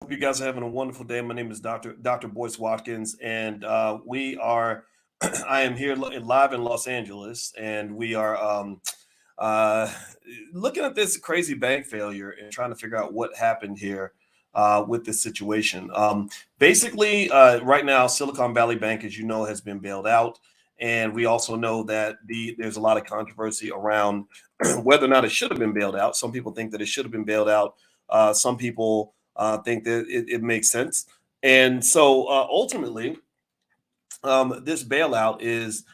Hope you guys are having a wonderful day. My name is Dr. Boyce Watkins, and we are. I am here live in Los Angeles, and we are uh, looking at this crazy bank failure and trying to figure out what happened here with this situation. Basically, right now, Silicon Valley Bank, as you know, has been bailed out, and we also know that there's a lot of controversy around whether or not it should have been bailed out. Some people think that it should have been bailed out. Some people think that it makes sense. And so ultimately, this bailout is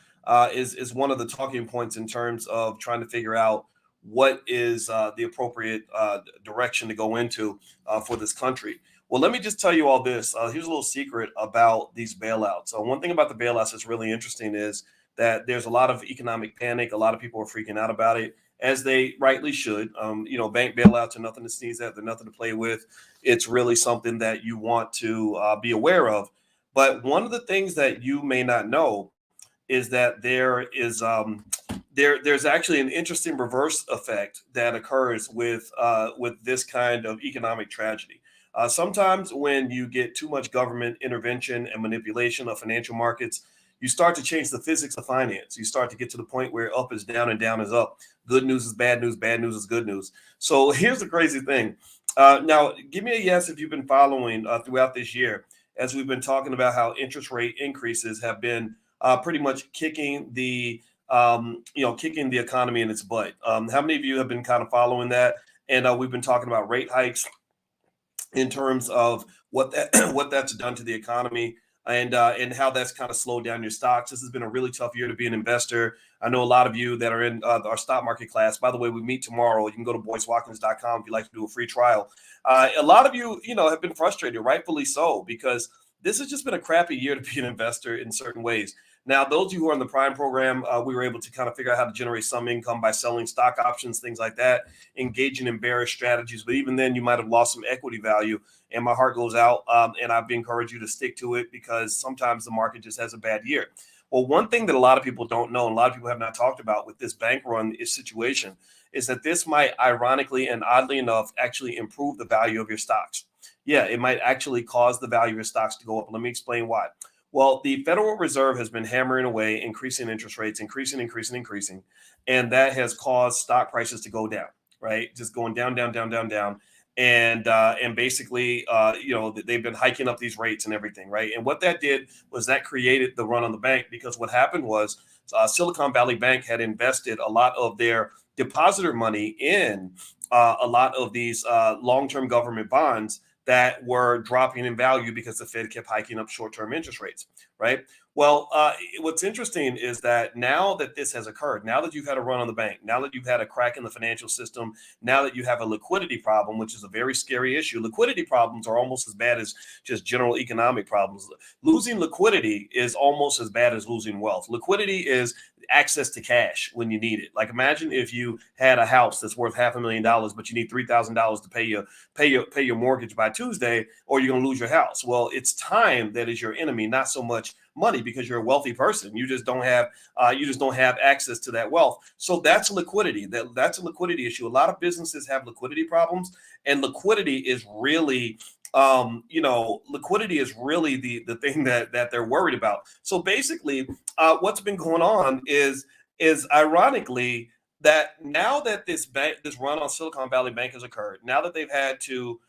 one of the talking points in terms of trying to figure out what is the appropriate direction to go into for this country. Well, let me just tell you all this. Here's a little secret about these bailouts. One thing about the bailouts that's really interesting is that there's a lot of economic panic. A lot of people are freaking out about it, as they rightly should. Bank bailouts are nothing to sneeze at. They're nothing to play with. It's really something that you want to be aware of. But one of the things that you may not know is that there's actually an interesting reverse effect that occurs with this kind of economic tragedy. Sometimes when you get too much government intervention and manipulation of financial markets, you start to change the physics of finance. You start to get to the point where up is down and down is up. Good news is bad news is good news. So here's the crazy thing. Now, give me a yes if you've been following throughout this year, as we've been talking about how interest rate increases have been pretty much kicking the economy in its butt. How many of you have been kind of following that? And we've been talking about rate hikes in terms of what that's done to the economy, and how that's kind of slowed down your stocks. This has been a really tough year to be an investor. I know a lot of you that are in our stock market class. By the way, we meet tomorrow. You can go to boycewatkins.com if you'd like to do a free trial. A lot of you, have been frustrated, rightfully so, because this has just been a crappy year to be an investor in certain ways. Now, those of you who are in the Prime program, we were able to kind of figure out how to generate some income by selling stock options, things like that, engaging in bearish strategies. But even then, you might have lost some equity value. And my heart goes out, and I've encouraged you to stick to it, because sometimes the market just has a bad year. Well, one thing that a lot of people don't know, and a lot of people have not talked about with this bank run situation, is that this might, ironically and oddly enough, actually improve the value of your stocks. Yeah, it might actually cause the value of your stocks to go up. Let me explain why. Well, the Federal Reserve has been hammering away, increasing interest rates, increasing, and that has caused stock prices to go down, right? Just going down, down, down, down, down. And basically, they've been hiking up these rates and everything, right? And what that did was that created the run on the bank, because what happened was Silicon Valley Bank had invested a lot of their depositor money in a lot of these long-term government bonds that were dropping in value because the Fed kept hiking up short-term interest rates, right? Well, what's interesting is that now that this has occurred, now that you've had a run on the bank, now that you've had a crack in the financial system, now that you have a liquidity problem, which is a very scary issue. Liquidity problems are almost as bad as just general economic problems. Losing liquidity is almost as bad as losing wealth. Liquidity is access to cash when you need it. Like, imagine if you had a house that's worth $500,000, but you need $3,000 to pay your mortgage by Tuesday, or you're going to lose your house. Well, it's time that is your enemy, not so much money, because you're a wealthy person. You just don't have access to that wealth. So that's liquidity. That's a liquidity issue. A lot of businesses have liquidity problems, and liquidity is really liquidity is really the thing that they're worried about. So basically, what's been going on is ironically that now that this run on Silicon Valley Bank has occurred, now that they've had to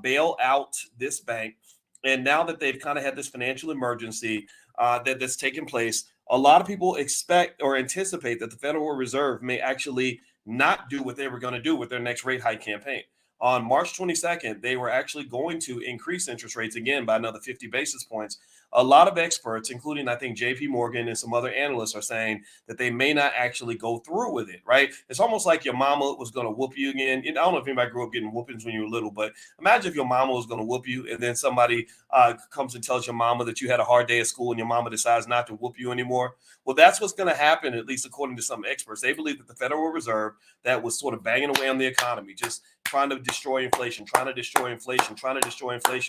bail out this bank, and now that they've kind of had this financial emergency that's taken place, a lot of people expect or anticipate that the Federal Reserve may actually not do what they were going to do with their next rate hike campaign. On March 22nd, they were actually going to increase interest rates again by another 50 basis points. A lot of experts, including I think JP Morgan and some other analysts, are saying that they may not actually go through with it, right? It's almost like your mama was going to whoop you again. I don't know if anybody grew up getting whoopings when you were little, but imagine if your mama was going to whoop you, and then somebody comes and tells your mama that you had a hard day at school, and your mama decides not to whoop you anymore. Well, that's what's going to happen, at least according to some experts. They believe that the Federal Reserve, that was sort of banging away on the economy, just trying to destroy inflation,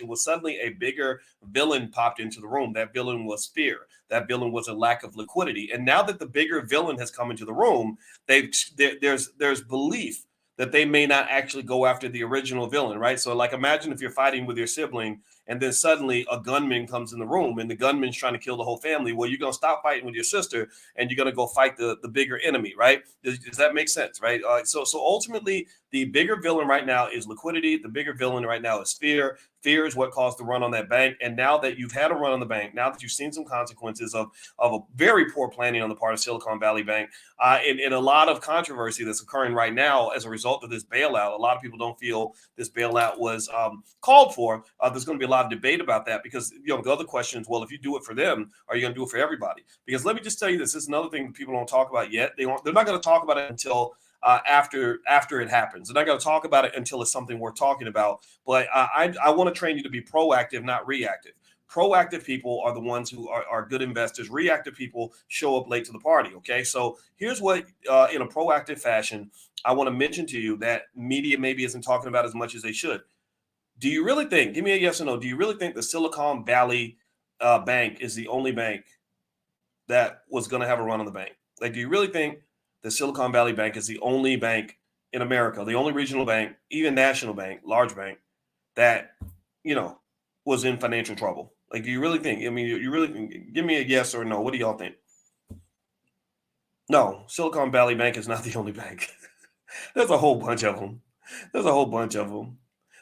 well, suddenly a bigger villain popped into the room. That villain was fear. That villain was a lack of liquidity. And now that the bigger villain has come into the room, there's belief that they may not actually go after the original villain, right? So, like, imagine if you're fighting with your sibling and then suddenly a gunman comes in the room and the gunman's trying to kill the whole family. Well, you're going to stop fighting with your sister and you're going to go fight the bigger enemy, right? Does that make sense, right? So ultimately, the bigger villain right now is liquidity. The bigger villain right now is fear. Fear is what caused the run on that bank. And now that you've had a run on the bank, now that you've seen some consequences of a very poor planning on the part of Silicon Valley Bank, and a lot of controversy that's occurring right now as a result of this bailout. A lot of people don't feel this bailout was called for. There's going to be a lot of debate about that because the other question is, well, if you do it for them, are you going to do it for everybody? Because let me just tell you this is another thing that people don't talk about yet. They're not going to talk about it until after it happens. They're not going to talk about it until it's something worth talking about. But I want to train you to be proactive, not reactive. Proactive people are the ones who are good investors. Reactive people show up late to the party. Okay, so here's what, in a proactive fashion, I want to mention to you that media maybe isn't talking about as much as they should. Do you really think? Give me a yes or no. Do you really think the Silicon Valley Bank is the only bank that was going to have a run on the bank? Like, do you really think the Silicon Valley Bank is the only bank in America, the only regional bank, even national bank, large bank, that, was in financial trouble? Like, do you really think? I mean, you really think? Give me a yes or no. What do y'all think? No, Silicon Valley Bank is not the only bank. There's a whole bunch of them. There's a whole bunch of them.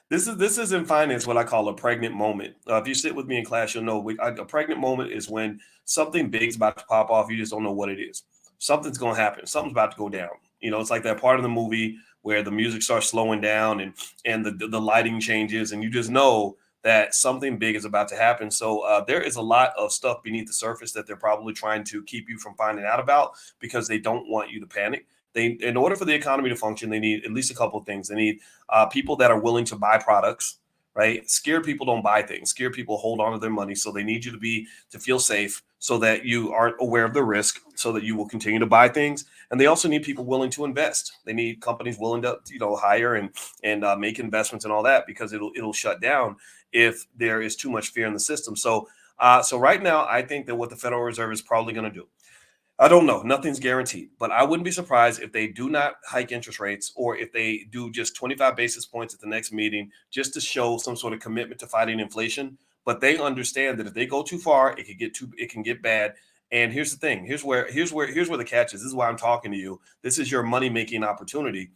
This is in finance what I call a pregnant moment. If you sit with me in class, you'll know a pregnant moment is when something big's about to pop off. You just don't know what it is. Something's going to happen. Something's about to go down. It's like that part of the movie where the music starts slowing down and the lighting changes, and you just know that something big is about to happen. So there is a lot of stuff beneath the surface that they're probably trying to keep you from finding out about because they don't want you to panic. In order for the economy to function, they need at least a couple of things. They need people that are willing to buy products, right? Scared people don't buy things. Scared people hold on to their money. So they need you to feel safe so that you aren't aware of the risk so that you will continue to buy things. And they also need people willing to invest. They need companies willing to, hire and make investments and all that because it'll shut down if there is too much fear in the system. So right now, I think that what the Federal Reserve is probably going to do, I don't know. Nothing's guaranteed, but I wouldn't be surprised if they do not hike interest rates or if they do just 25 basis points at the next meeting just to show some sort of commitment to fighting inflation. But they understand that if they go too far, it can get bad. And here's the thing. Here's where the catch is. This is why I'm talking to you. This is your money-making opportunity.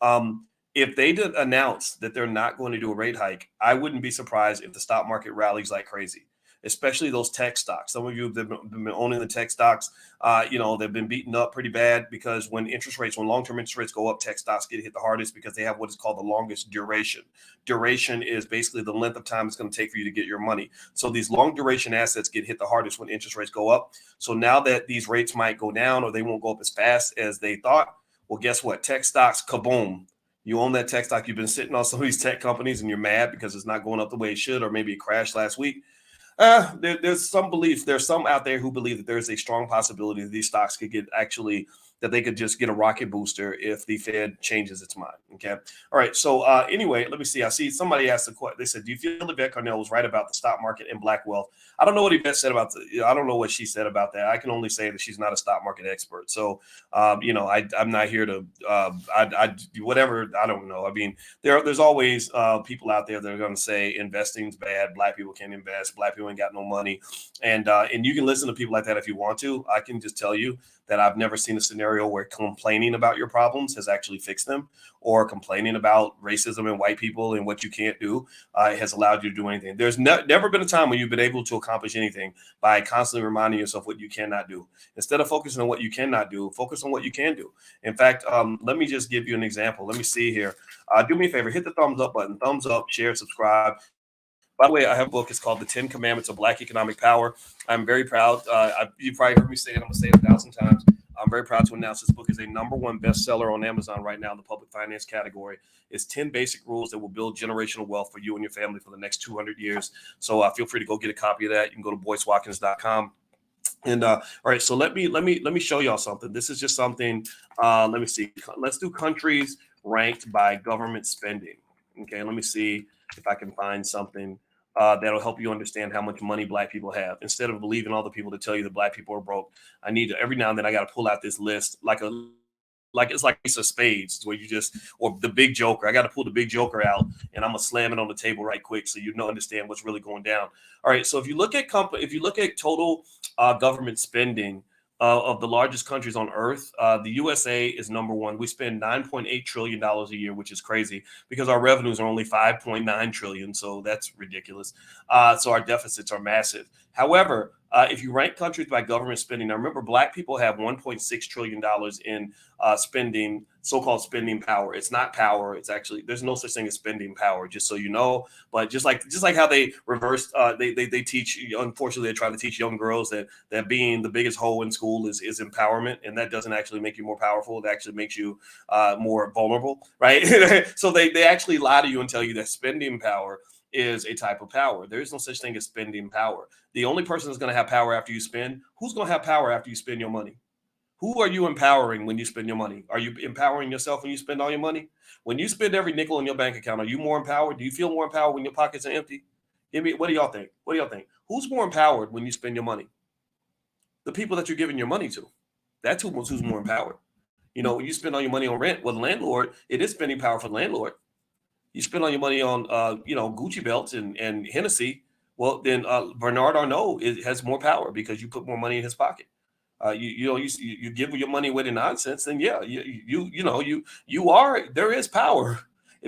If they did announce that they're not going to do a rate hike, I wouldn't be surprised if the stock market rallies like crazy, especially those tech stocks. Some of you have been owning the tech stocks. They've been beaten up pretty bad because when long-term interest rates go up, tech stocks get hit the hardest because they have what is called the longest duration. Duration is basically the length of time it's going to take for you to get your money. So these long duration assets get hit the hardest when interest rates go up. So now that these rates might go down or they won't go up as fast as they thought, well, guess what? Tech stocks, kaboom. You own that tech stock. You've been sitting on some of these tech companies and you're mad because it's not going up the way it should, or maybe it crashed last week. There's some belief. There's some out there who believe that there's a strong possibility that these stocks could that they could just get a rocket booster if the Fed changes its mind. Okay. All right. So anyway, let me see. I see somebody asked the question. They said, do you feel Yvette Carnell was right about the stock market and black wealth? I don't know what Yvette said about I don't know what she said about that. I can only say that she's not a stock market expert. So, I'm not here to, whatever. I don't know. I mean, there's always people out there that are going to say investing's bad. Black people can't invest. Black people ain't got no money. And you can listen to people like that if you want to. I can just tell you that I've never seen a scenario where complaining about your problems has actually fixed them, or complaining about racism and white people and what you can't do has allowed you to do anything. There's never been a time when you've been able to accomplish anything by constantly reminding yourself what you cannot do. Instead of focusing on what you cannot do, focus on what you can do. In fact, let me just give you an example. Let me see here. Do me a favor, hit the thumbs up button, thumbs up, share, subscribe. By the way, I have a book. It's called The 10 Commandments of Black Economic Power. I'm very proud. You probably heard me say it. I'm going to say it 1,000 times. I'm very proud to announce this book is a #1 bestseller on Amazon right now in the public finance category. It's 10 basic rules that will build generational wealth for you and your family for the next 200 years. So feel free to go get a copy of that. You can go to boycewatkins.com. And all right, so let me show y'all something. This is just something. Let me see. Let's do countries ranked by government spending. Okay, let me see if I can find something that'll help you understand how much money Black people have. Instead of believing all the people to tell you that Black people are broke, I need to, every now and then I got to pull out this list like a like it's like Ace of Spades, where you just, or the big joker. I got to pull the big joker out, and I'm gonna slam it on the table right quick so you know understand what's really going down. All right, so if you look at total government spending of the largest countries on earth, the USA is number one. We spend $9.8 trillion a year, which is crazy because our revenues are only 5.9 trillion. So that's ridiculous. So our deficits are massive. However, if you rank countries by government spending, now remember, Black people have $1.6 trillion in spending, so-called spending power. It's not power. It's actually, there's no such thing as spending power, just so you know. But just like how they reversed, they teach. Unfortunately, they try to teach young girls that being the biggest hoe in school is empowerment, and that doesn't actually make you more powerful. It actually makes you more vulnerable, right? So they actually lie to you and tell you that spending power is a type of power. There is no such thing as spending power. The only person that's going to have power after you spend, who's going to have power after you spend your money? Who are you empowering when you spend your money? Are you empowering yourself when you spend all your money? When you spend every nickel in your bank account, are you more empowered? Do you feel more empowered when your pockets are empty? What do y'all think? What do y'all think? Who's more empowered when you spend your money? The people that you're giving your money to. That's who's more empowered. When you spend all your money on rent, well, the landlord, it is spending power for the landlord. You spend all your money on, Gucci belts and Hennessy. Well, then Bernard Arnault has more power because you put more money in his pocket. You give your money away to nonsense, then yeah, there is power,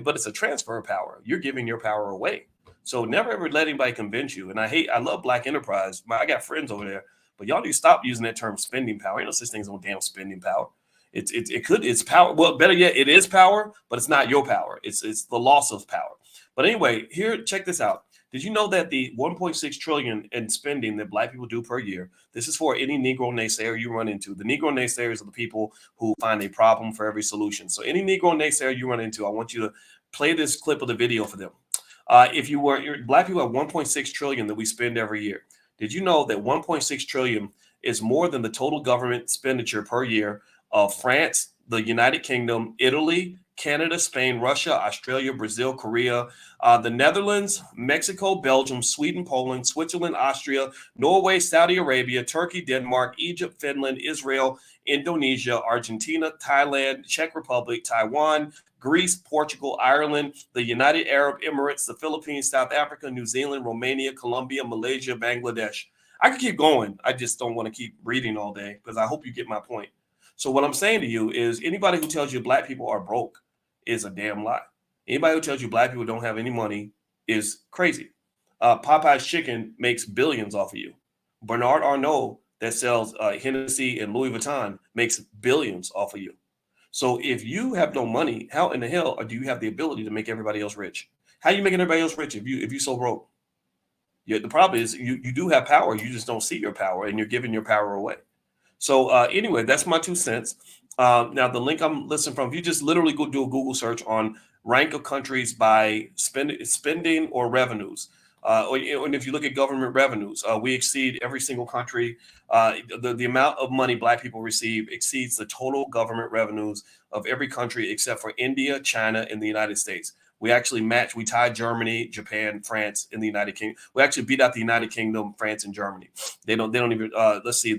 but it's a transfer of power. You're giving your power away. So never ever let anybody convince you. And I love Black enterprise. I got friends over there, but y'all need to stop using that term spending power. Ain't no such thing as no damn spending power. It's power. Well, better yet, it is power, but it's not your power. It's the loss of power. But anyway, here, check this out. Did you know that the 1.6 trillion in spending that Black people do per year, this is for any Negro naysayer you run into. The Negro naysayers are the people who find a problem for every solution. So any Negro naysayer you run into, I want you to play this clip of the video for them. Black people have 1.6 trillion that we spend every year. Did you know that 1.6 trillion is more than the total government expenditure per year of France, the United Kingdom, Italy, Canada, Spain, Russia, Australia, Brazil, Korea, the Netherlands, Mexico, Belgium, Sweden, Poland, Switzerland, Austria, Norway, Saudi Arabia, Turkey, Denmark, Egypt, Finland, Israel, Indonesia, Argentina, Thailand, Czech Republic, Taiwan, Greece, Portugal, Ireland, the United Arab Emirates, the Philippines, South Africa, New Zealand, Romania, Colombia, Malaysia, Bangladesh. I could keep going. I just don't want to keep reading all day because I hope you get my point. So what I'm saying to you is anybody who tells you Black people are broke is a damn lie. Anybody who tells you Black people don't have any money is crazy. Popeye's Chicken makes billions off of you. Bernard Arnault that sells Hennessy and Louis Vuitton makes billions off of you. So if you have no money, how in the hell do you have the ability to make everybody else rich? How are you making everybody else rich if you so broke? The problem is you do have power. You just don't see your power, and you're giving your power away. So anyway, that's my 2 cents. Now, the link I'm listening from, if you just literally go do a Google search on rank of countries by spending or revenues, and if you look at government revenues, we exceed every single country. The amount of money Black people receive exceeds the total government revenues of every country except for India, China, and the United States. We actually match. We tied Germany, Japan, France, and the United Kingdom. We actually beat out the United Kingdom, France, and Germany. They don't even. Let's see.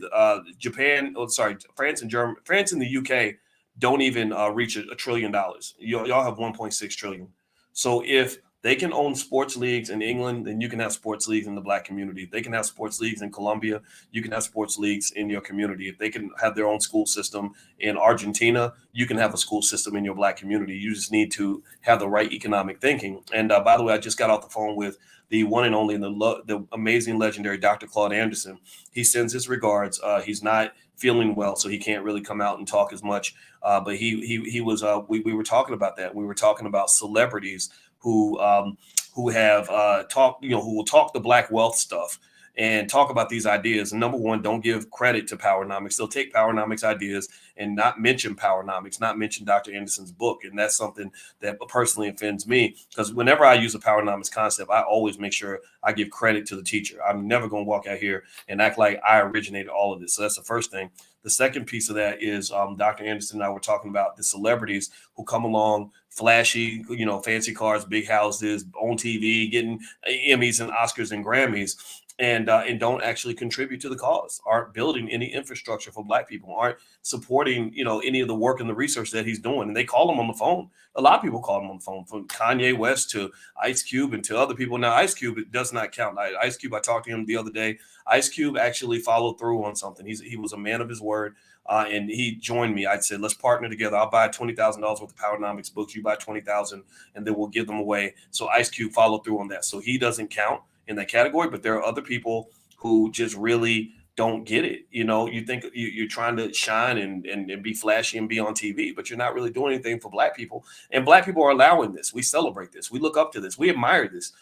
Japan. Oh, sorry. France and Germany. France and the UK don't even reach $1 trillion. Y'all have 1.6 trillion. So if they can own sports leagues in England, then you can have sports leagues in the Black community. If they can have sports leagues in Colombia, you can have sports leagues in your community. If they can have their own school system in Argentina, you can have a school system in your Black community. You just need to have the right economic thinking. And by the way, I just got off the phone with the one and only and the amazing, legendary Dr. Claude Anderson. He sends his regards. He's not feeling well, so he can't really come out and talk as much. But he was. We were talking about that. We were talking about celebrities who have talked, who will talk the Black wealth stuff and talk about these ideas. And number one, don't give credit to Powernomics. They'll take Powernomics ideas and not mention Powernomics, not mention Dr. Anderson's book. And that's something that personally offends me, because whenever I use a Powernomics concept, I always make sure I give credit to the teacher. I'm never going to walk out here and act like I originated all of this. So that's the first thing. The second piece of that is Dr. Anderson and I were talking about the celebrities who come along, flashy, fancy cars, big houses, on TV, getting Emmys and Oscars and Grammys. and don't actually contribute to the cause, aren't building any infrastructure for Black people, aren't supporting, any of the work and the research that he's doing. And they call him on the phone. A lot of people call him on the phone, from Kanye West to Ice Cube and to other people. Now, Ice Cube, it does not count. Ice Cube, I talked to him the other day. Ice Cube actually followed through on something. He was a man of his word. And he joined me. I said, let's partner together. I'll buy $20,000 worth of Powernomics books. You buy 20,000, and then we'll give them away. So Ice Cube followed through on that. So he doesn't count in that category, but there are other people who just really don't get it. You think you're trying to shine and be flashy and be on TV, but you're not really doing anything for Black people. And Black people are allowing this. We celebrate this. We look up to this. We admire this.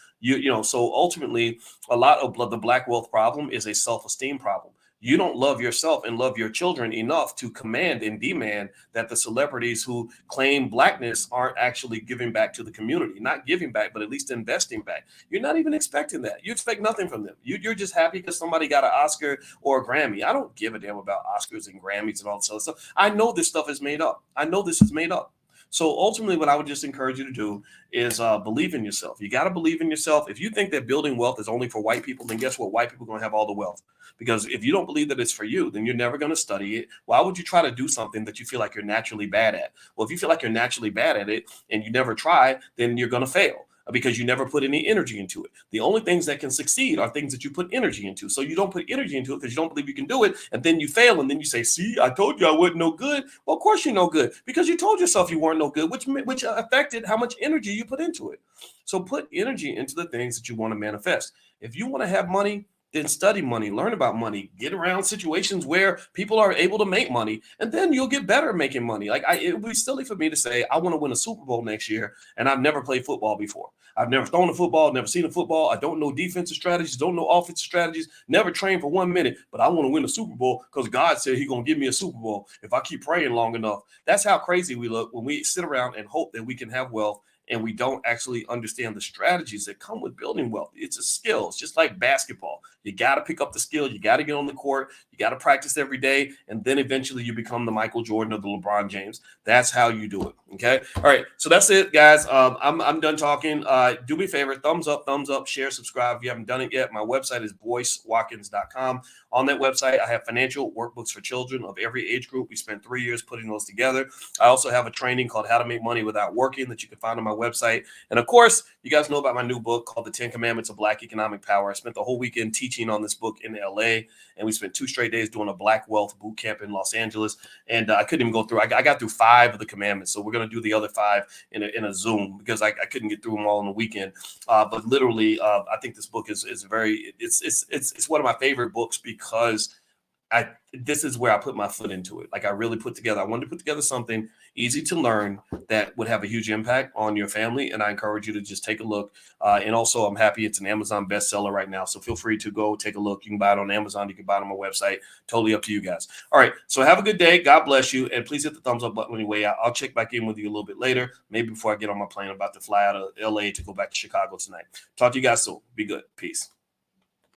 So ultimately, a lot of the Black wealth problem is a self-esteem problem. You don't love yourself and love your children enough to command and demand that the celebrities who claim Blackness aren't actually giving back to the community, not giving back, but at least investing back. You're not even expecting that. You expect nothing from them. You're just happy because somebody got an Oscar or a Grammy. I don't give a damn about Oscars and Grammys and all this other stuff. I know this stuff is made up. I know this is made up. So ultimately, what I would just encourage you to do is believe in yourself. You got to believe in yourself. If you think that building wealth is only for white people, then guess what? White people are going to have all the wealth. Because if you don't believe that it's for you, then you're never going to study it. Why would you try to do something that you feel like you're naturally bad at? Well, if you feel like you're naturally bad at it and you never try, then you're going to fail, because you never put any energy into it. The only things that can succeed are things that you put energy into. So you don't put energy into it because you don't believe you can do it. And then you fail. And then you say, see, I told you I wasn't no good. Well, of course you're no good, because you told yourself you weren't no good, which affected how much energy you put into it. So put energy into the things that you want to manifest. If you want to have money, then study money, learn about money, get around situations where people are able to make money, and then you'll get better at making money. It would be silly for me to say, I want to win a Super Bowl next year, and I've never played football before. I've never thrown a football, never seen a football. I don't know defensive strategies, don't know offensive strategies, never trained for 1 minute, but I want to win a Super Bowl because God said he's going to give me a Super Bowl if I keep praying long enough. That's how crazy we look when we sit around and hope that we can have wealth, and we don't actually understand the strategies that come with building wealth. It's a skill. It's just like basketball. You got to pick up the skill. You got to get on the court. You got to practice every day. And then eventually you become the Michael Jordan or the LeBron James. That's how you do it. Okay. All right. So that's it, guys. I'm done talking. Do me a favor. Thumbs up, share, subscribe. If you haven't done it yet, my website is boycewatkins.com. On that website, I have financial workbooks for children of every age group. We spent 3 years putting those together. I also have a training called How to Make Money Without Working that you can find on my website. And of course, you guys know about my new book called The 10 Commandments of Black Economic Power. I spent the whole weekend teaching on this book in LA, and we spent 2 straight days doing a Black Wealth boot camp in Los Angeles. And I couldn't even go through. I got through 5 of the commandments. So we're going to do the other 5 in a Zoom, because I couldn't get through them all in the weekend. But literally, I think this book is very, it's one of my favorite books, because this is where I put my foot into it. I really I wanted to put together something easy to learn that would have a huge impact on your family. And I encourage you to just take a look. And also, I'm happy it's an Amazon bestseller right now. So feel free to go take a look. You can buy it on Amazon. You can buy it on my website. Totally up to you guys. All right. So have a good day. God bless you. And please hit the thumbs up button on your way out. I'll check back in with you a little bit later, maybe before I get on my plane. I'm about to fly out of LA to go back to Chicago tonight. Talk to you guys soon. Be good. Peace.